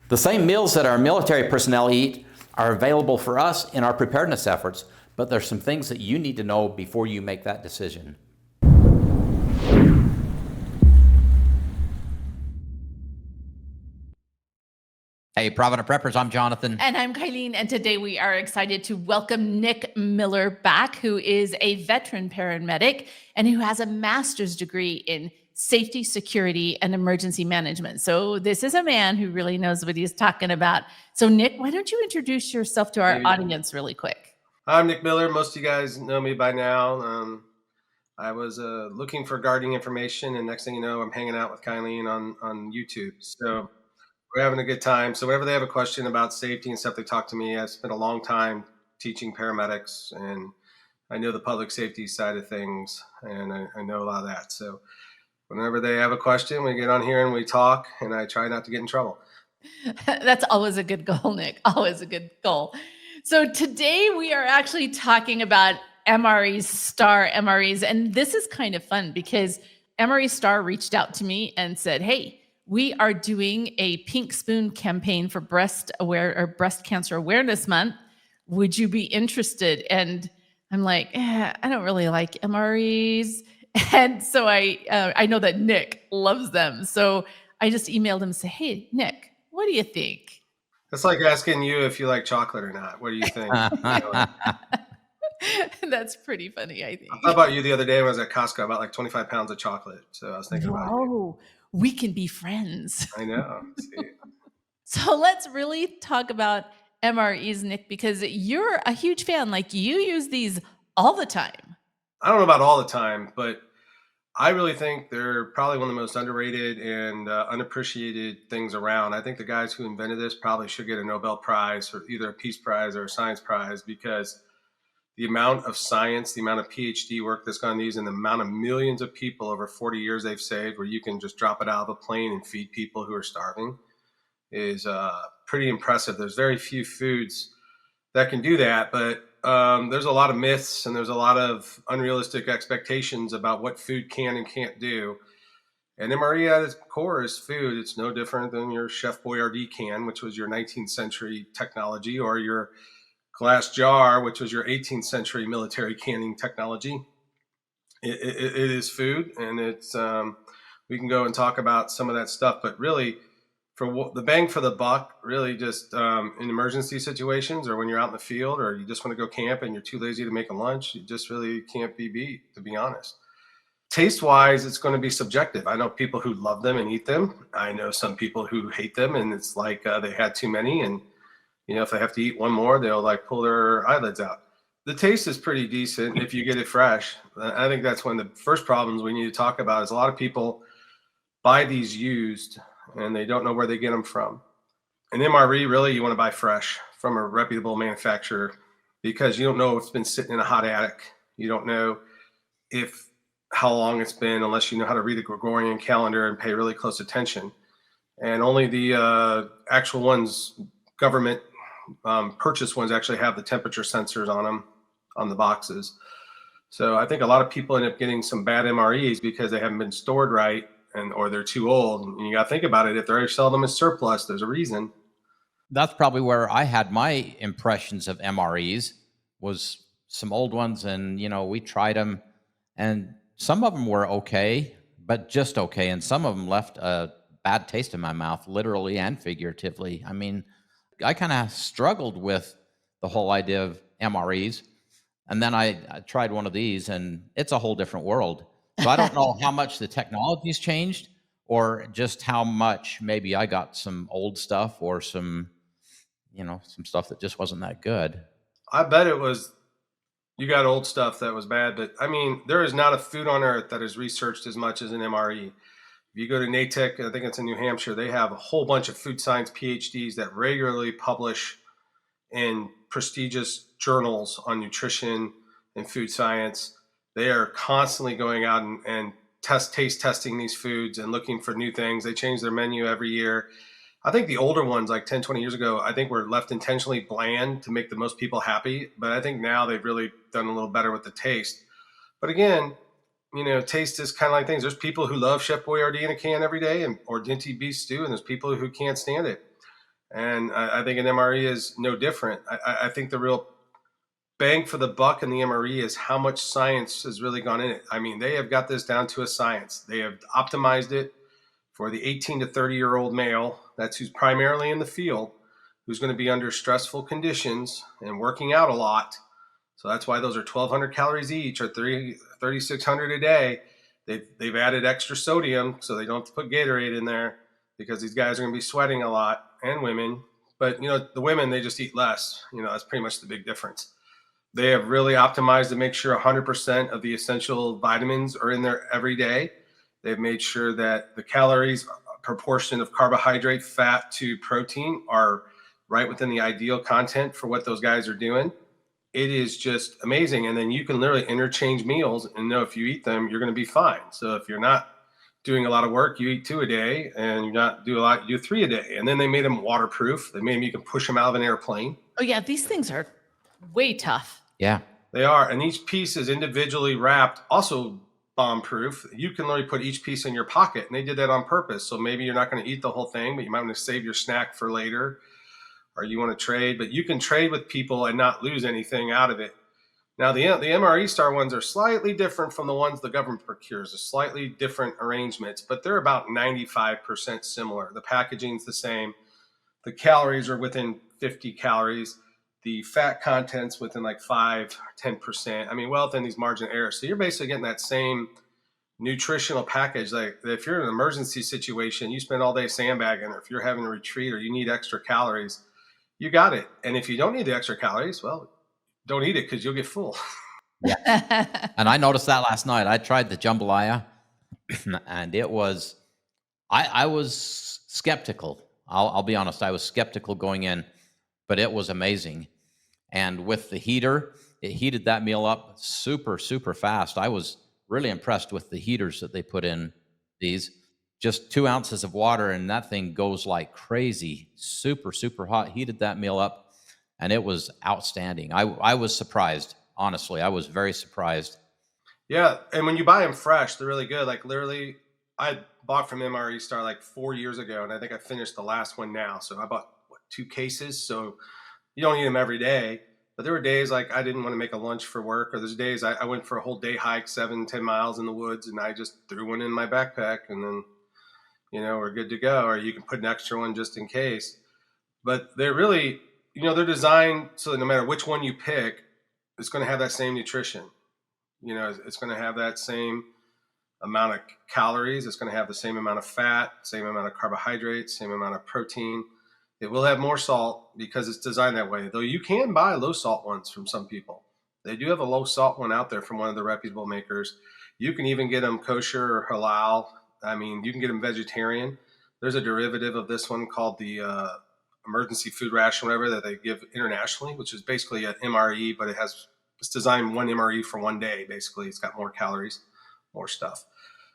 The same meals that our military personnel eat are available for us in our preparedness efforts, but there's some things that you need to know before you make that decision. Hey, Provident Preppers, I'm Jonathan. And I'm Kylene, and today we are excited to welcome Nick Miller back, who is a veteran paramedic and who has a master's degree in safety, security, and emergency management. So this is a man who really knows what he's talking about. So Nick, why don't you introduce yourself to our audience really quick? I'm Nick Miller. Most of you guys know me by now. I was looking for guarding information, and next thing you know, I'm hanging out with Kylene on YouTube. So we're having a good time. So whenever they have a question about safety and stuff, they talk to me. I spent a long time teaching paramedics, and I know the public safety side of things, and I know a lot of that. So whenever they have a question, we get on here and we talk, and I try not to get in trouble. That's always a good goal, Nick. Always a good goal. So today we are actually talking about MRE Star MREs. And this is kind of fun because MRE Star reached out to me and said, hey, we are doing a Pink Spoon campaign for breast cancer awareness month. Would you be interested? And I'm like, I don't really like MREs. And so I know that Nick loves them. So I just emailed him and said, hey, Nick, what do you think? It's like asking you if you like chocolate or not. What do you think? That's pretty funny, I think. I thought about you the other day when I was at Costco. I bought like 25 pounds of chocolate. So I was thinking about you. We can be friends. I know. See. So let's really talk about MREs, Nick, because you're a huge fan. Like, you use these all the time. I don't know about all the time, but I really think they're probably one of the most underrated and unappreciated things around. I think the guys who invented this probably should get a Nobel Prize, or either a Peace Prize or a Science Prize, because the amount of science, the amount of PhD work that's gone into these, and the amount of millions of people over 40 years they've saved, where you can just drop it out of a plane and feed people who are starving, is pretty impressive. There's very few foods that can do that, but there's a lot of myths and there's a lot of unrealistic expectations about what food can and can't do. And MRE at its core is food. It's no different than your Chef Boyardee can, which was your 19th century technology, or your glass jar, which was your 18th century military canning technology. It is food, and it's we can go and talk about some of that stuff, but really, for the bang for the buck, really just in emergency situations, or when you're out in the field, or you just want to go camp and you're too lazy to make a lunch, you just really can't be beat, to be honest. Taste wise, it's going to be subjective. I know people who love them and eat them. I know some people who hate them, and it's like they had too many, and if they have to eat one more, they'll like pull their eyelids out. The taste is pretty decent if you get it fresh. I think that's one of the first problems we need to talk about, is a lot of people buy these used and they don't know where they get them from. An MRE, really, you want to buy fresh from a reputable manufacturer, because you don't know if it's been sitting in a hot attic. You don't know how long it's been, unless you know how to read the Gregorian calendar and pay really close attention. And only the actual ones, government purchase ones, actually have the temperature sensors on them, on the boxes. So I think a lot of people end up getting some bad MREs because they haven't been stored right, or they're too old. And you got to think about it. If they're selling them as surplus, there's a reason. That's probably where I had my impressions of MREs, was some old ones, and we tried them, and some of them were okay, but just okay, and some of them left a bad taste in my mouth, literally and figuratively. I mean, I kind of struggled with the whole idea of MREs. And then I tried one of these, and it's a whole different world. So I don't know how much the technology's changed, or just how much maybe I got some old stuff, or some stuff that just wasn't that good. I bet you got old stuff that was bad, but I mean, there is not a food on earth that is researched as much as an MRE. If you go to NATEC, I think it's in New Hampshire, they have a whole bunch of food science PhDs that regularly publish in prestigious journals on nutrition and food science. They are constantly going out and taste testing these foods and looking for new things. They change their menu every year. I think the older ones, like 10, 20 years ago, I think were left intentionally bland to make the most people happy. But I think now they've really done a little better with the taste. But again, taste is kind of like things. There's people who love Chef Boyardee in a can every day, or Dinty beef stew, and there's people who can't stand it. And I think an MRE is no different. I think the real bang for the buck in the MRE is how much science has really gone in it. I mean, they have got this down to a science. They have optimized it for the 18 to 30-year-old male. That's who's primarily in the field, who's going to be under stressful conditions and working out a lot. So that's why those are 1,200 calories each, or 3,600 a day. They've added extra sodium so they don't have to put Gatorade in there, because these guys are going to be sweating a lot, and women. But the women, they just eat less. That's pretty much the big difference. They have really optimized to make sure 100% of the essential vitamins are in there every day. They've made sure that the calories, proportion of carbohydrate, fat to protein are right within the ideal content for what those guys are doing. It is just amazing. And then you can literally interchange meals and know if you eat them, you're going to be fine. So if you're not doing a lot of work, you eat 2 a day, and you're not do a lot, you do 3 a day. And then they made them waterproof. They made them, you can push them out of an airplane. Oh yeah, these things are way tough. Yeah. They are. And each piece is individually wrapped, also bomb proof. You can literally put each piece in your pocket, and they did that on purpose. So maybe you're not going to eat the whole thing, but you might want to save your snack for later, or you want to trade. But you can trade with people and not lose anything out of it. Now, the MRE Star ones are slightly different from the ones the government procures. They're slightly different arrangements, but they're about 95% similar. The packaging's the same. The calories are within 50 calories. The fat content's within like 5 or 10%. I mean, well within these margin of error. So you're basically getting that same nutritional package. Like if you're in an emergency situation, you spend all day sandbagging, or if you're having a retreat or you need extra calories, you got it. And if you don't need the extra calories, well, don't eat it, because you'll get full. Yeah. And I noticed that last night. I tried the jambalaya, and it was, I was skeptical. I'll be honest. I was skeptical going in, but it was amazing. And with the heater, it heated that meal up super, super fast. I was really impressed with the heaters that they put in these. Just 2 ounces of water, and that thing goes like crazy. Super, super hot. Heated that meal up, and it was outstanding. I was surprised. Honestly, I was very surprised. Yeah, and when you buy them fresh, they're really good. Like literally, I bought from MRE Star like 4 years ago, and I think I finished the last one now. So I bought 2 cases. So you don't eat them every day, but there were days like I didn't want to make a lunch for work, or there's days I went for a whole day hike, 7-10 miles in the woods, and I just threw one in my backpack, and then we're good to go. Or you can put an extra one just in case. But they're really, they're designed so that no matter which one you pick, it's going to have that same nutrition. It's going to have that same amount of calories. It's going to have the same amount of fat, same amount of carbohydrates, same amount of protein. It will have more salt because it's designed that way. Though you can buy low salt ones from some people. They do have a low salt one out there from one of the reputable makers. You can even get them kosher or halal. I mean, you can get them vegetarian. There's a derivative of this one called the emergency food ration, whatever, that they give internationally, which is basically an MRE, but it's designed one MRE for one day. Basically, it's got more calories, more stuff.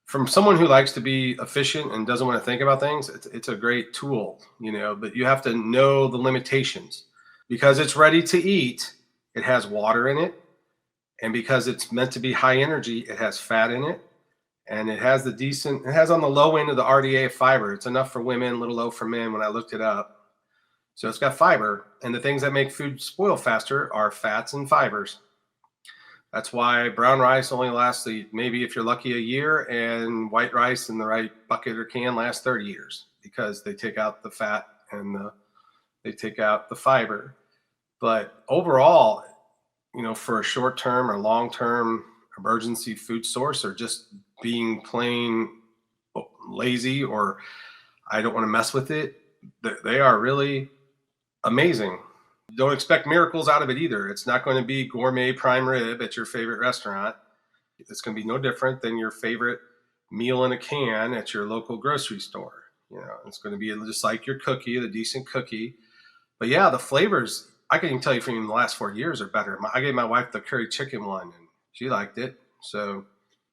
From someone who likes to be efficient and doesn't want to think about things, it's a great tool, but you have to know the limitations. Because it's ready to eat, it has water in it. And because it's meant to be high energy, it has fat in it. And it has it has on the low end of the RDA fiber. It's enough for women, a little low for men when I looked it up. So it's got fiber, and the things that make food spoil faster are fats and fibers. That's why brown rice only lasts maybe, if you're lucky, a year, and white rice in the right bucket or can lasts 30 years, because they take out the fat and they take out the fiber. But overall, for a short-term or long-term emergency food source, or just being plain lazy, or I don't want to mess with it, they are really amazing. Don't expect miracles out of it either. It's not going to be gourmet prime rib at your favorite restaurant. It's going to be no different than your favorite meal in a can at your local grocery store. It's going to be just like your cookie, the decent cookie. But yeah, the flavors, I can even tell you from the last 4 years, are better. I gave my wife the curry chicken one, and she liked it. So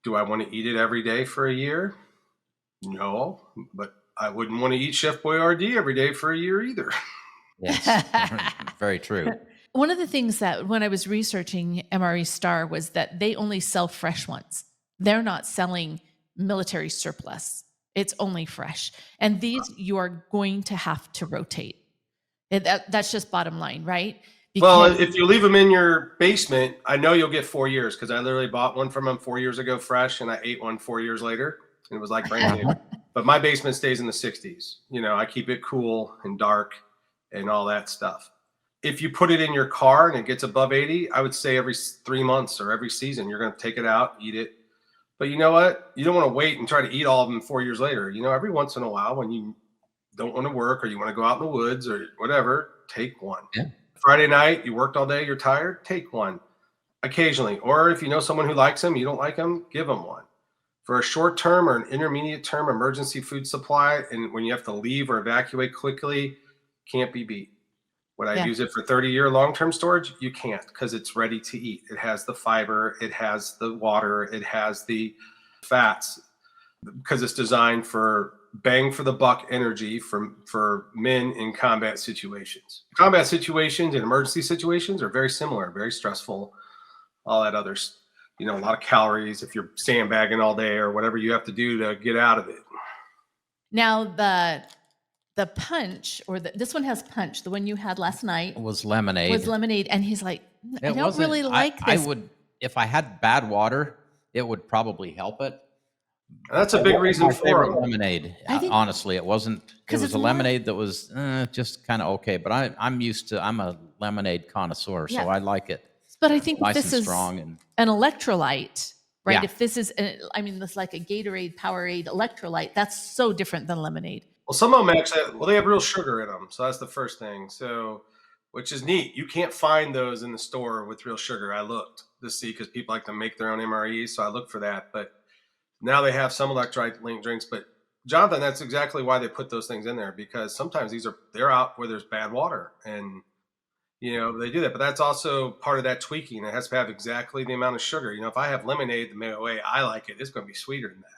do I want to eat it every day for a year? No, but I wouldn't want to eat Chef Boyardee every day for a year either. Yes. Very true. One of the things that when I was researching MRE Star was that they only sell fresh ones. They're not selling military surplus. It's only fresh. And these you are going to have to rotate. That's just bottom line, right? Well, Because if you leave them in your basement, I know you'll get 4 years because I literally bought one from them 4 years ago fresh, and I ate one 4 years later, and it was like brand new. But my basement stays in the 60s. I keep it cool and dark and all that stuff. If you put it in your car and it gets above 80, I would say every 3 months or every season, you're going to take it out, eat it. But you know what? You don't want to wait and try to eat all of them 4 years later. Every once in a while when you don't want to work or you want to go out in the woods or whatever, take one. Yeah. Friday night, you worked all day, you're tired, take one occasionally. Or if you know someone who likes them, you don't like them, give them one. For a short term or an intermediate term emergency food supply, and when you have to leave or evacuate quickly, can't be beat. Would I use it for 30-year long-term storage? You can't, because it's ready to eat. It has the fiber, it has the water, it has the fats, because it's designed for bang for the buck energy for men in combat situations. Combat situations and emergency situations are very similar, very stressful, all that others. A lot of calories if you're sandbagging all day or whatever you have to do to get out of it. now the punch, or this one has punch. The one you had last night Was lemonade. and he's like, I It don't wasn't- really like this. I would, if I had bad water, it would probably help it. And that's a big reason My for favorite them. lemonade. I think- Honestly, it wasn't. It 'Cause was it's a more- lemonade that was just kind of okay. But I'm used to. I'm a lemonade connoisseur, so Yeah. I like it But I think nice this and is strong. And an electrolyte, right? Yeah. If this is, this like a Gatorade, Powerade electrolyte, that's so different than lemonade. Well, some of them actually, they have real sugar in them. So that's the first thing. So, which is neat. You can't find those in the store with real sugar. I looked to see, because people like to make their own MREs. So I looked for that. But now they have some electrolyte linked drinks. But Jonathan, that's exactly why they put those things in there, because sometimes they're out where there's bad water, and they do that. But that's also part of that tweaking. It has to have exactly the amount of sugar. If I have lemonade the way I like it, it's going to be sweeter than that.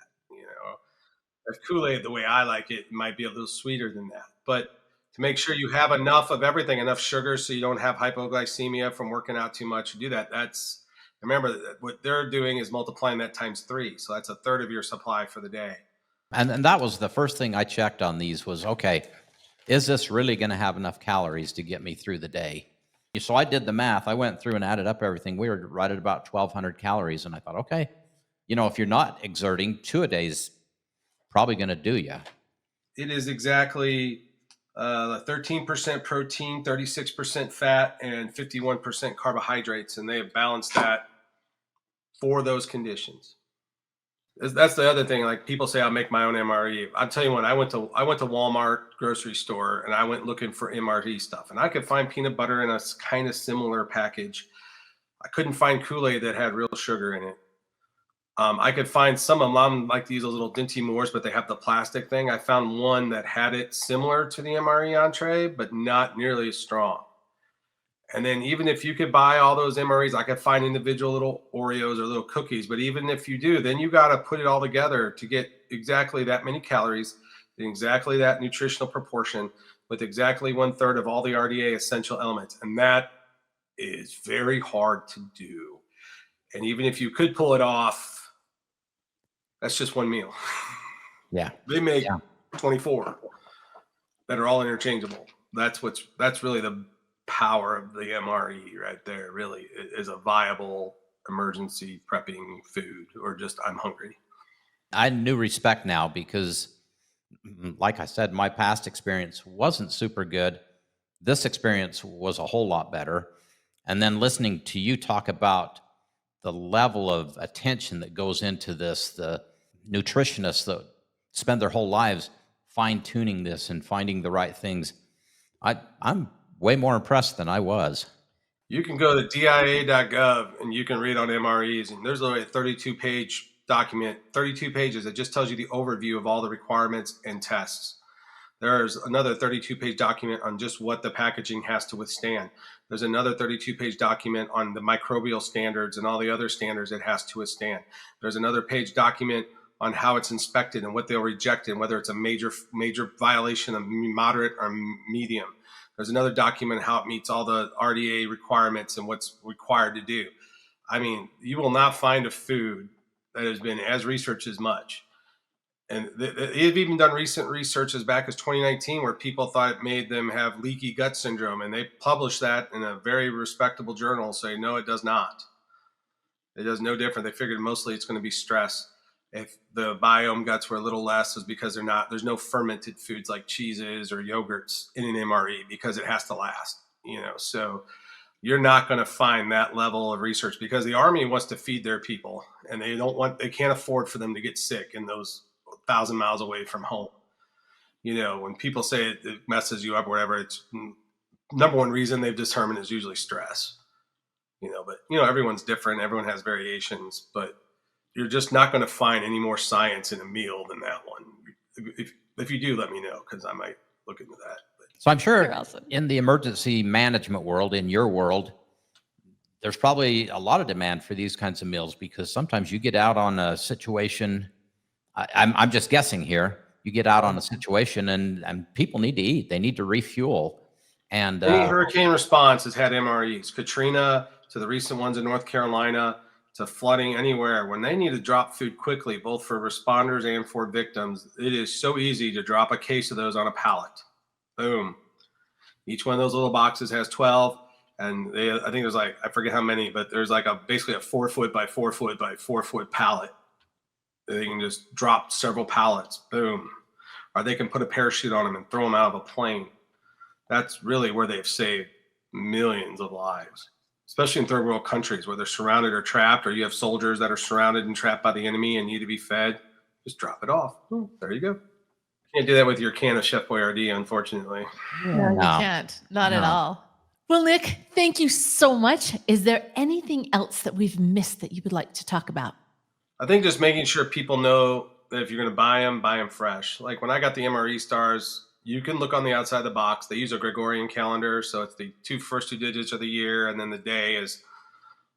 If Kool-Aid the way I like it might be a little sweeter than that. But to make sure you have enough of everything, enough sugar, so you don't have hypoglycemia from working out too much, do that. Remember that what they're doing is multiplying that times 3. So that's a third of your supply for the day. and that was the first thing I checked on these was, okay, is this really going to have enough calories to get me through the day? So I did the math. I went through and added up everything. We were right at about 1,200 calories, and I thought, okay, if you're not exerting, 2 a day's probably going to do you. It is exactly 13% protein, 36% fat, and 51% carbohydrates, and they have balanced that for those conditions. That's the other thing. Like, people say, I'll make my own MRE. I'll tell you what, I went to Walmart grocery store, and I went looking for MRE stuff, and I could find peanut butter in a kind of similar package. I couldn't find Kool-Aid that had real sugar in it. I could find some of them, like these little Dinty Moors, but they have the plastic thing. I found one that had it similar to the MRE entree, but not nearly as strong. And then even if you could buy all those MREs, I could find individual little Oreos or little cookies. But even if you do, then you got to put it all together to get exactly that many calories, exactly that nutritional proportion, with exactly 1/3 of all the RDA essential elements. And that is very hard to do. And even if you could pull it off, that's just one meal. Yeah. They make 24 that are all interchangeable. That's really the power of the MRE right there. Really is a viable emergency prepping food, or just I'm hungry. I knew respect now because, like I said, my past experience wasn't super good. This experience was a whole lot better. And then listening to you talk about the level of attention that goes into this, the nutritionists that spend their whole lives fine-tuning this and finding the right things, I'm way more impressed than I was. You can go to dia.gov and you can read on MREs, and there's a 32-page document, 32 pages, that just tells you the overview of all the requirements and tests. There's another 32-page document on just what the packaging has to withstand. There's another 32-page document on the microbial standards and all the other standards it has to withstand. There's another page document on how it's inspected and what they'll reject, and whether it's a major violation, of moderate or medium. There's another document how it meets all the RDA requirements and what's required to do. I mean, you will not find a food that has been as researched as much. And they've even done recent research as back as 2019 where people thought it made them have leaky gut syndrome. And they published that in a very respectable journal saying, no, it does not. It does no different. They figured mostly it's going to be stress. If the biome guts were a little less, is because there's no fermented foods like cheeses or yogurts in an MRE because it has to last, so you're not going to find that level of research because the Army wants to feed their people and they can't afford for them to get sick in those 1,000 miles away from home. When people say it messes you up or whatever, it's number one reason they've determined is usually stress. But everyone's different. Everyone has variations, but you're just not going to find any more science in a meal than that one. If you do, let me know because I might look into that. So I'm sure awesome. In the emergency management world, in your world, there's probably a lot of demand for these kinds of meals because sometimes you get out on a situation. I'm just guessing here. You get out on a situation and people need to eat. They need to refuel. And any hurricane response has had MREs. Katrina to the recent ones in North Carolina to flooding anywhere. When they need to drop food quickly, both for responders and for victims, it is so easy to drop a case of those on a pallet. Boom. Each one of those little boxes has 12. And I think there's I forget how many, but there's basically a 4 foot by 4 foot by 4 foot pallet. They can just drop several pallets. Boom. Or they can put a parachute on them and throw them out of a plane. That's really where they've saved millions of lives, especially in third world countries where they're surrounded or trapped, or you have soldiers that are surrounded and trapped by the enemy and need to be fed. Just drop it off. There you go. Can't do that with your can of Chef Boyardee, unfortunately. No, you can't. Not at all. Well, Nick, thank you so much. Is there anything else that we've missed that you would like to talk about? I think just making sure people know that if you're going to buy them fresh. Like when I got the MRE Stars, you can look on the outside of the box. They use a Gregorian calendar, so it's the first two digits of the year, and then the day is,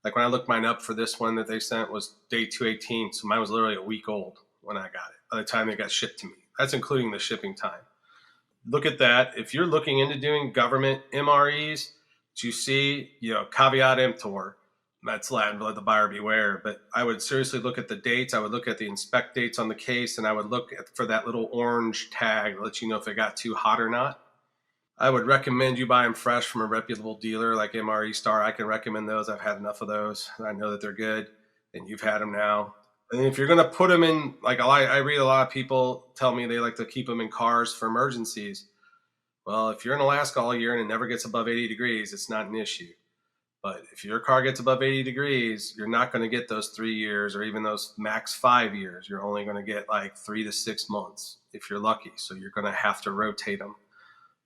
like when I looked mine up for this one that they sent was day 218, so mine was literally a week old when I got it, by the time it got shipped to me. That's including the shipping time. Look at that. If you're looking into doing government MREs, you see, caveat emptor. That's Latin, let the buyer beware. But I would seriously look at the dates. I would look at the inspect dates on the case, and I would look for that little orange tag to let you know if it got too hot or not. I would recommend you buy them fresh from a reputable dealer like MRE Star. I can recommend those. I've had enough of those. I know that they're good, and you've had them now. And if you're going to put them in, I read a lot of people tell me they like to keep them in cars for emergencies. Well, if you're in Alaska all year and it never gets above 80 degrees, it's not an issue. But if your car gets above 80 degrees, you're not going to get those 3 years or even those max 5 years. You're only going to get 3 to 6 months if you're lucky. So you're going to have to rotate them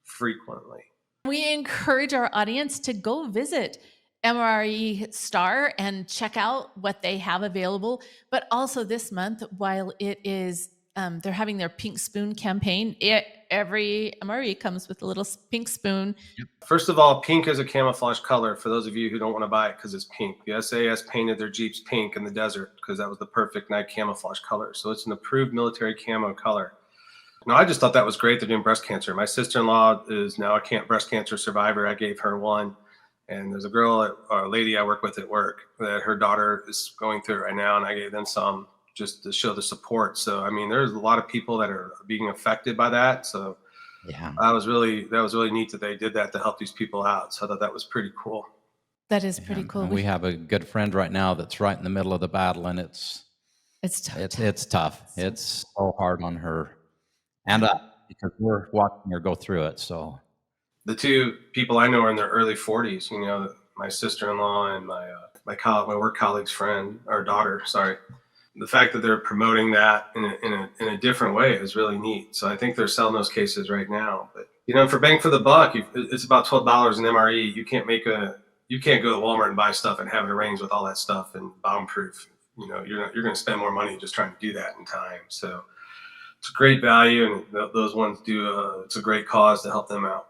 frequently. We encourage our audience to go visit MRE Star and check out what they have available. But also this month, while it is, they're having their Pink Spoon campaign. Every MRE comes with a little pink spoon. First of all, pink is a camouflage color for those of you who don't want to buy it because it's pink. The SAS painted their Jeeps pink in the desert because that was the perfect night camouflage color. So it's an approved military camo color. No, I just thought that was great. They're doing breast cancer. My sister-in-law is now a breast cancer survivor. I gave her one. And there's a lady I work with at work that her daughter is going through it right now. And I gave them some just to show the support. So, I mean, there's a lot of people that are being affected by that. So yeah, that was really neat that they did that to help these people out. So I thought that was pretty cool. That is pretty cool. And we have a good friend right now that's right in the middle of the battle, and it's tough. It's tough. It's so hard on her. And because we're watching her go through it. So the two people I know are in their early 40s. My sister-in-law and my work colleague's friend, or daughter. Sorry. The fact that they're promoting that in a different way is really neat. So I think they're selling those cases right now. But for bang for the buck, it's about $12 an MRE. You can't go to Walmart and buy stuff and have it arranged with all that stuff and bomb-proof. You're going to spend more money just trying to do that in time. So it's a great value, and those ones do. It's a great cause to help them out.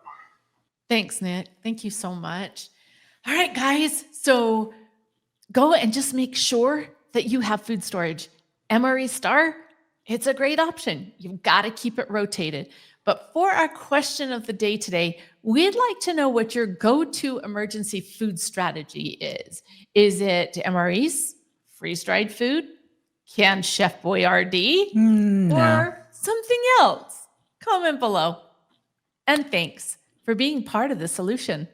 Thanks, Nick. Thank you so much. All right, guys. So go and just make sure that you have food storage. MRE Star, it's a great option. You've got to keep it rotated. But for our question of the day today, we'd like to know what your go-to emergency food strategy is. Is it MREs, freeze-dried food, Can Chef Boyardee No. or something else? Comment below. And thanks for being part of the solution.